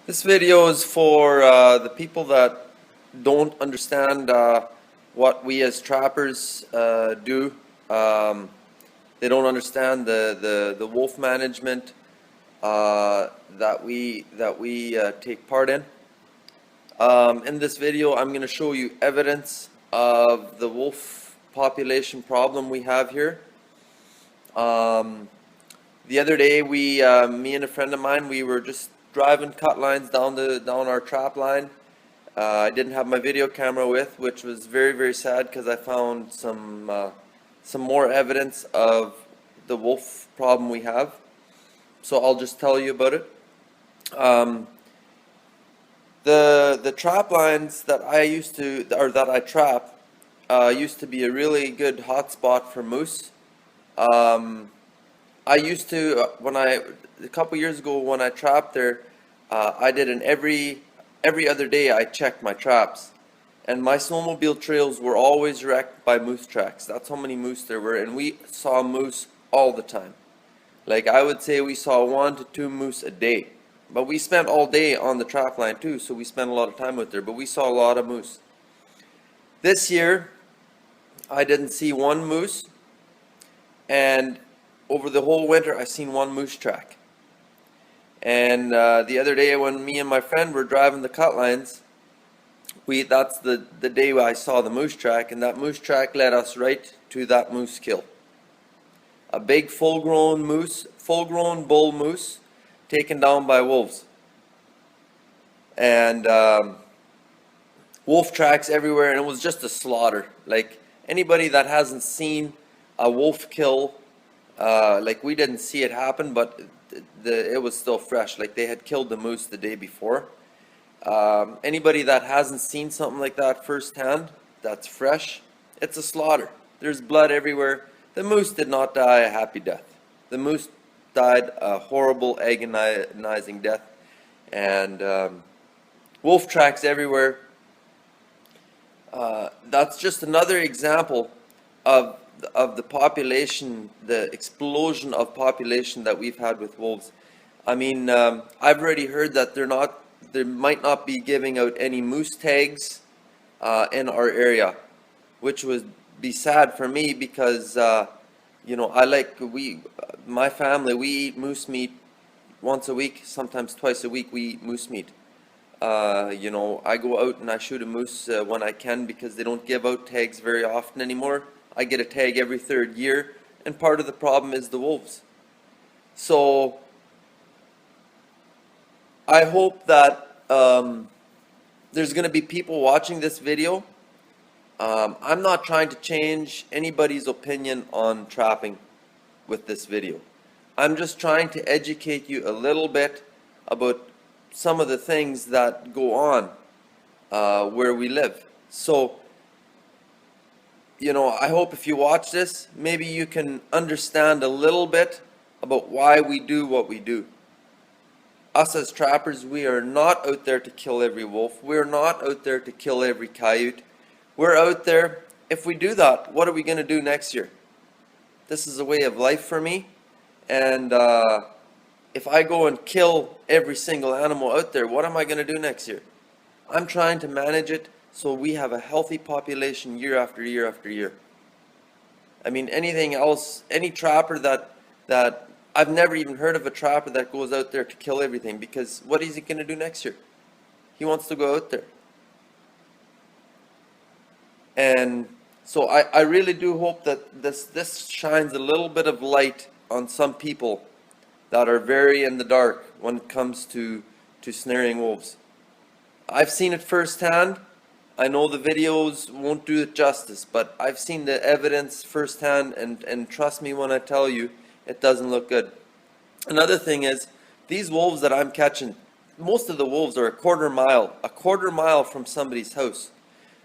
This video is for the people that don't understand what we as trappers do. They don't understand the wolf management that we take part in. In this video, I'm going to show you evidence of the wolf population problem we have here. The other day, me and a friend of mine, we were just driving cut lines down our trap line. I didn't have my video camera with, which was very, very sad because I found some more evidence of the wolf problem we have. So I'll just tell you about it. The trap lines that I trap used to be a really good hotspot for moose. I used to, a couple years ago when I trapped there, I did every other day I checked my traps. And my snowmobile trails were always wrecked by moose tracks. That's how many moose there were, and we saw moose all the time. Like, I would say we saw 1 to 2 moose a day. But we spent all day on the trap line too, so we spent a lot of time out there, but we saw a lot of moose. This year, I didn't see 1 moose, and over the whole winter, I seen 1 moose track. And the other day, when me and my friend were driving the cut lines, that's the day I saw the moose track, and that moose track led us right to that moose kill. A big full-grown bull moose, taken down by wolves. And wolf tracks everywhere, and it was just a slaughter. Like, anybody that hasn't seen a wolf kill, like, we didn't see it happen, but it was still fresh. Like, they had killed the moose the day before. Anybody that hasn't seen something like that firsthand, that's fresh, it's a slaughter. There's blood everywhere. The moose did not die a happy death. The moose died a horrible, agonizing death. And wolf tracks everywhere. That's just another example of the population, the explosion of population that we've had with wolves. I mean, I've already heard that they might not be giving out any moose tags in our area, which would be sad for me because you know, my family, we eat moose meat once a week, sometimes twice a week. We eat moose meat. You know, I go out and I shoot a moose when I can because they don't give out tags very often anymore. I get a tag every 3rd year, and part of the problem is the wolves. So I hope that there's going to be people watching this video. I'm not trying to change anybody's opinion on trapping with this video. I'm just trying to educate you a little bit about some of the things that go on where we live. So, you know, I hope if you watch this, maybe you can understand a little bit about why we do what we do. Us as trappers, we are not out there to kill every wolf. We're not out there to kill every coyote. We're out there, if we do that, what are we going to do next year? This is a way of life for me. And if I go and kill every single animal out there, what am I going to do next year? I'm trying to manage it so we have a healthy population year after year after year. I mean, anything else, any trapper that I've never even heard of a trapper that goes out there to kill everything, because what is he going to do next year? He wants to go out there. And so I really do hope that this shines a little bit of light on some people that are very in the dark when it comes to snaring wolves. I've seen it firsthand. I know the videos won't do it justice, but I've seen the evidence firsthand, and trust me when I tell you, it doesn't look good. Another thing is, these wolves that I'm catching, most of the wolves are a quarter mile from somebody's house.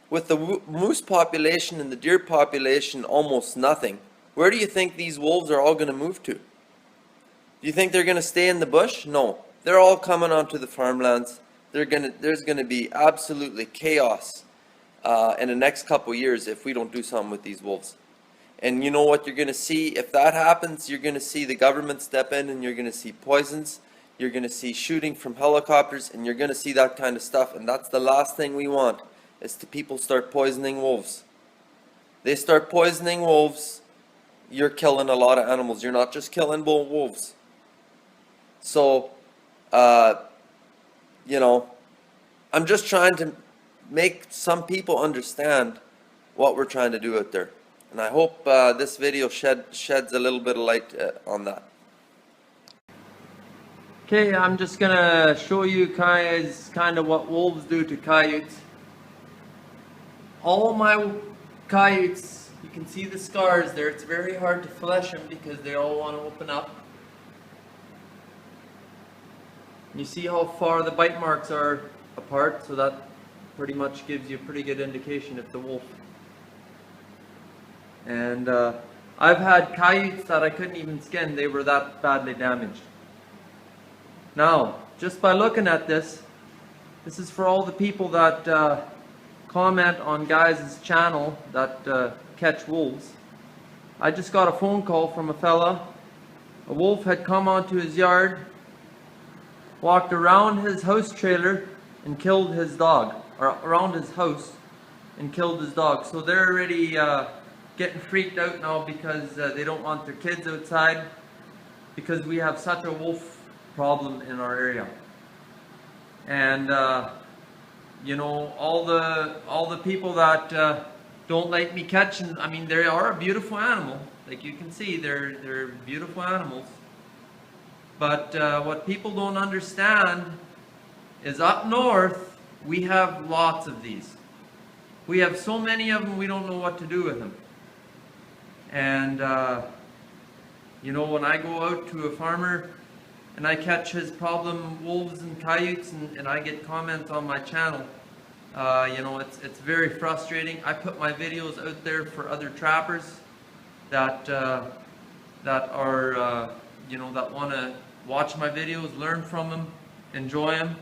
With the moose population and the deer population almost nothing, where do you think these wolves are all going to move to? Do you think they're going to stay in the bush? No. They're all coming onto the farmlands. There's going to be absolutely chaos in the next couple years if we don't do something with these wolves. And you know what you're going to see? If that happens, you're going to see the government step in, and you're going to see poisons. you're going to see shooting from helicopters, and you're going to see that kind of stuff. And that's the last thing we want, is to people start poisoning wolves. They start poisoning wolves, you're killing a lot of animals. You're not just killing wolves. So, you know, I'm just trying to make some people understand what we're trying to do out there. And I hope this video sheds a little bit of light on that. Okay, I'm just gonna show you guys kind of what wolves do to coyotes. All my coyotes, you can see the scars there. It's very hard to flesh them because they all want to open up. You see how far the bite marks are apart, so that pretty much gives you a pretty good indication if the wolf. And I've had coyotes that I couldn't even skin. They were that badly damaged. Now, just by looking at this is for all the people that comment on guys' channel that catch wolves. I just got a phone call from a fella. A wolf had come onto his yard, walked around his house trailer and killed his dog, or around his house and killed his dog. So they're already getting freaked out now because they don't want their kids outside because we have such a wolf problem in our area. And you know, all the people that don't like me catching, I mean, they are a beautiful animal. Like you can see, they're beautiful animals. But what people don't understand is up north, we have lots of these. We have so many of them, we don't know what to do with them. And you know, when I go out to a farmer and I catch his problem wolves and coyotes, and I get comments on my channel, you know, it's very frustrating. I put my videos out there for other trappers that are you know, that want to watch my videos, learn from them, enjoy them,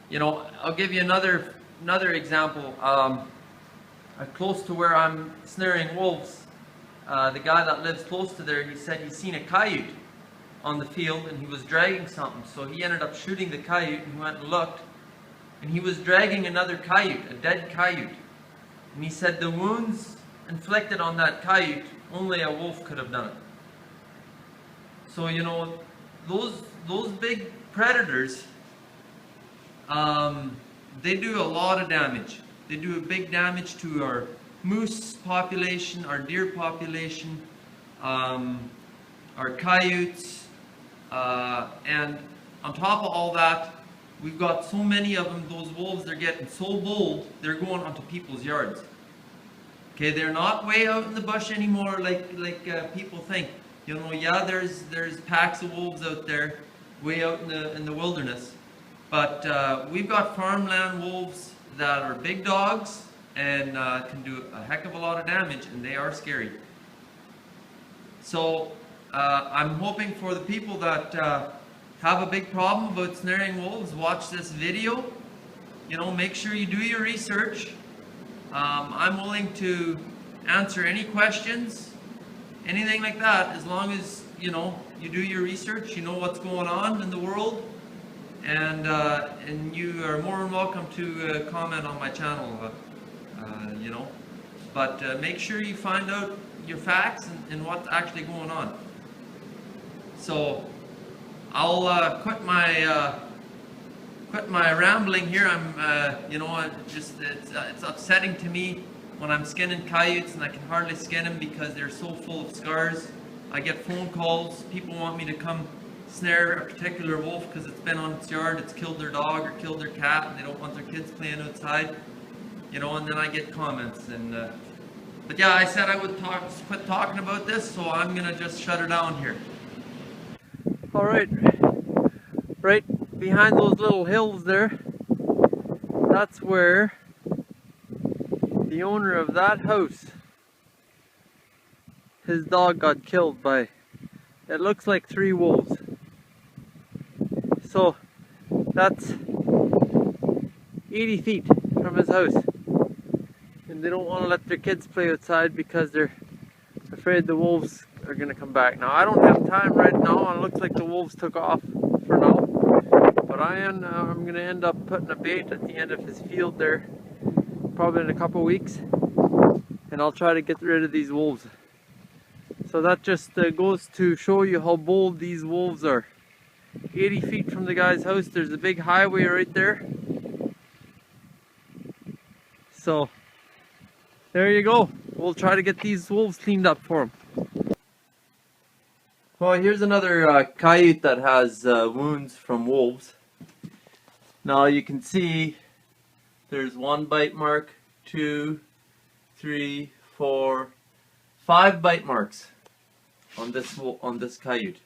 you know, I'll give you another example. Close to where I'm snaring wolves, the guy that lives close to there, he said he's seen a coyote on the field and he was dragging something. So he ended up shooting the coyote, and he went and looked, and he was dragging another coyote, a dead coyote. And he said the wounds inflicted on that coyote, only a wolf could have done it. So, you know, those big predators, they do a lot of damage. They do a big damage to our moose population, our deer population, our coyotes, and on top of all that, we've got so many of them. Those wolves, they're getting so bold, they're going onto people's yards. Okay, they're not way out in the bush anymore like people think. You know, yeah, there's packs of wolves out there, way out in the wilderness, but we've got farmland wolves that are big dogs and can do a heck of a lot of damage, and they are scary. So I'm hoping for the people that have a big problem about snaring wolves, watch this video. You know, make sure you do your research. I'm willing to answer any questions, anything like that, as long as, you know, you do your research, you know what's going on in the world, and you are more than welcome to comment on my channel, you know. But make sure you find out your facts and what's actually going on. So I'll quit my rambling here. I'm you know, it's upsetting to me when I'm skinning coyotes and I can hardly skin them because they're so full of scars. I get phone calls, people want me to come snare a particular wolf because it's been on its yard, it's killed their dog or killed their cat, and they don't want their kids playing outside, you know. And then I get comments, and but yeah, I said I would quit talking about this, so I'm gonna just shut her down here. All right, right behind those little hills there, that's where the owner of that house, his dog got killed by, it looks like 3 wolves. So that's 80 feet from his house, and they don't want to let their kids play outside because they're afraid the wolves are gonna come back. Now I don't have time right now. It looks like the wolves took off for now. But I'm gonna end up putting a bait at the end of his field there, probably in a couple weeks, and I'll try to get rid of these wolves. So that just goes to show you how bold these wolves are. 80 feet from the guy's house, there's a big highway right there. So there you go. We'll try to get these wolves cleaned up for him. Well, here's another coyote that has wounds from wolves. Now you can see there's 1 bite mark, 2, 3, 4, 5 bite marks on this coyote.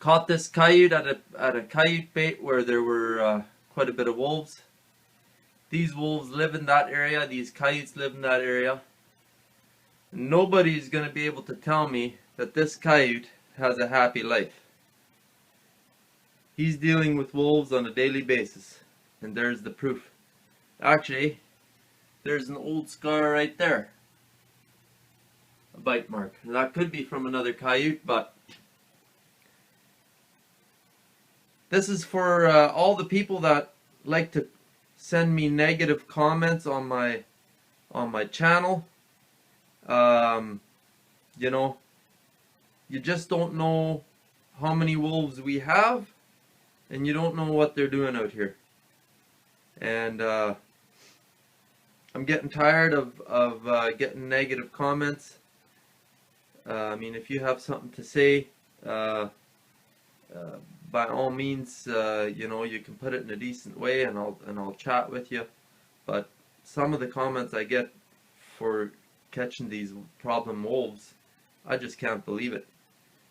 Caught this coyote at a coyote bait where there were quite a bit of wolves. These wolves live in that area. These coyotes live in that area. Nobody's going to be able to tell me that this coyote has a happy life. He's dealing with wolves on a daily basis. And there's the proof. Actually, there's an old scar right there. A bite mark. That could be from another coyote, but this is for all the people that like to send me negative comments on my channel. You know, you just don't know how many wolves we have, and you don't know what they're doing out here. And I'm getting tired of getting negative comments. I mean, if you have something to say, by all means, you know, you can put it in a decent way, and I'll chat with you. But some of the comments I get for catching these problem wolves, I just can't believe it.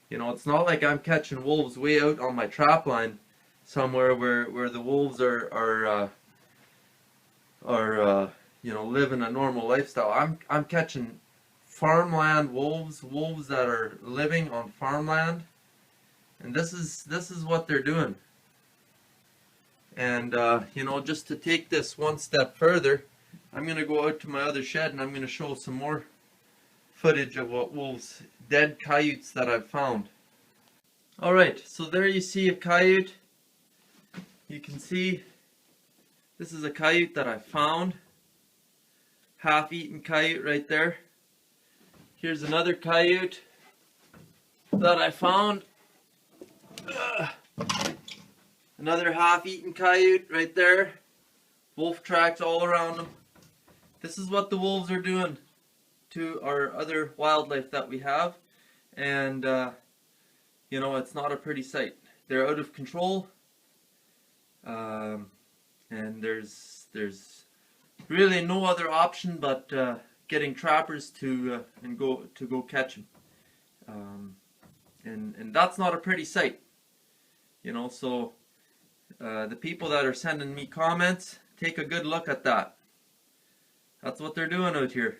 You know, it's not like I'm catching wolves way out on my trap line somewhere where the wolves are you know, living a normal lifestyle. I'm catching farmland wolves that are living on farmland, and this is what they're doing. And you know, just to take this one step further, I'm gonna go out to my other shed and I'm gonna show some more footage of what wolves, dead coyotes that I've found. Alright, so there you see a coyote. You can see this is a coyote that I found. Half-eaten coyote right there. Here's another coyote that I found. Another half-eaten coyote right there. Wolf tracks all around them. This is what the wolves are doing to our other wildlife that we have. And you know, it's not a pretty sight. They're out of control. And there's really no other option but getting trappers to go catch them. And that's not a pretty sight. You know, so the people that are sending me comments, take a good look at that. That's what they're doing out here.